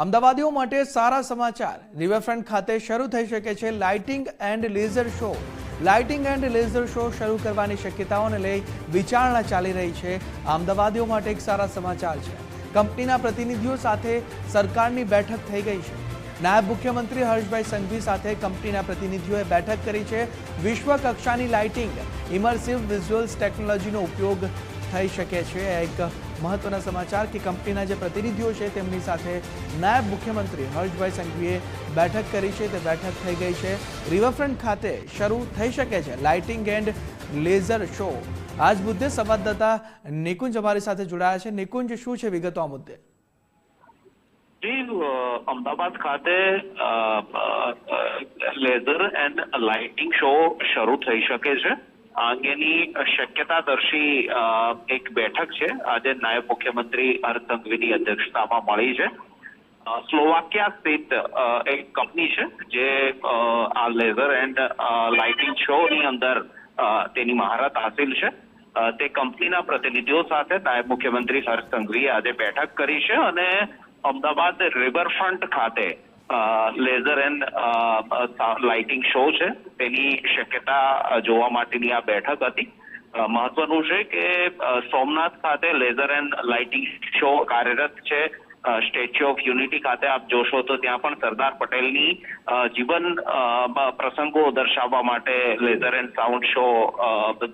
અમદાવાદીઓ માટે સારા સમાચાર। રિવરફ્રન્ટ ખાતે શરૂ થઈ શકે છે lighting and laser show. Lighting and laser show શરૂ કરવાની શક્યતાઓને લઈ વિચારણા ચાલી રહી છે। અમદાવાદીઓ માટે એક સારા સમાચાર છે। કંપનીના પ્રતિનિધિઓ સાથે સરકારની બેઠક થઈ ગઈ છે। નાયબ મુખ્યમંત્રી હર્ષભાઈ સંઘવી સાથે કંપનીના પ્રતિનિધિઓએ બેઠક કરી છે। વિશ્વ કક્ષાની લાઇટિંગ ઇમર્સિવ વિઝ્યુઅલ્સ ટેકનોલોજીનો ઉપયોગ થઈ શકે છે। એક મહત્વના સમાચાર કે કંપનીના જે પ્રતિનિધિઓ છે તેમની સાથે નાયબ મુખ્યમંત્રી હર્ષભાઈ સંઘવીએ બેઠક કરી છે। તે બેઠક થઈ ગઈ છે। રિવરફ્રન્ટ ખાતે શરૂ થઈ શકે છે લાઇટિંગ એન્ડ લેઝર શો। આજ મુદ્દે સંવાદદાતા નિકુંજ અમારી સાથે જોડાયા છે। નિકુંજ, શું છે વિગતો આ મુદ્દે? અમદાવાદ ખાતે લેઝર એન્ડ લાઇટિંગ શો શરૂ થઈ શકે છે। આ અંગેની શક્યતાદર્શી એક બેઠક છે આજે નાયબ મુખ્યમંત્રી હર્ષ સંઘવીની અધ્યક્ષતામાં મળી છે। સ્લોવાકિયા સ્થિત એક કંપની છે જે આ લેઝર એન્ડ લાઇટિંગ શોની અંદર તેની મહારત હાસિલ છે। તે કંપનીના પ્રતિનિધિઓ સાથે નાયબ મુખ્યમંત્રી હર્ષ સંઘવીએ આજે બેઠક કરી છે અને અમદાવાદ રિવરફ્રન્ટ ખાતે લેઝર એન્ડ લાઇટિંગ શો છે તેની શક્યતા જોવા માટેની આ બેઠક હતી। મહત્વનું છે કે સોમનાથ ખાતે લેઝર એન્ડ લાઇટિંગ શો કાર્યરત છે। સ્ટેચ્યુ ઓફ યુનિટી ખાતે આપ જોશો તો ત્યાં પણ સરદાર પટેલની જીવન પ્રસંગો દર્શાવવા માટે લેઝર એન્ડ સાઉન્ડ શો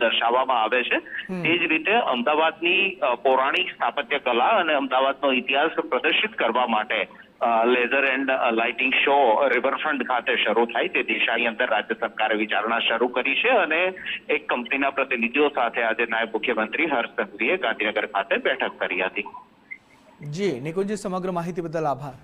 દર્શાવવામાં આવે છે। એ જ રીતે અમદાવાદની પૌરાણિક સ્થાપત્ય કલા અને અમદાવાદનો ઇતિહાસ પ્રદર્શિત કરવા માટે laser and lighting show riverfront ખાતે શરૂ થાય તે દિશાની અંદર રાજ્ય સરકારે વિચારણા શરૂ કરી છે અને એક કંપનીના પ્રતિનિધિઓ સાથે આજે નાયબ મુખ્યમંત્રી હર્ષ સંઘવીએ ગાંધીનગર ખાતે બેઠક કરી હતી। જી નિકુંજ, સમગ્ર માહિતી બદલ આભાર।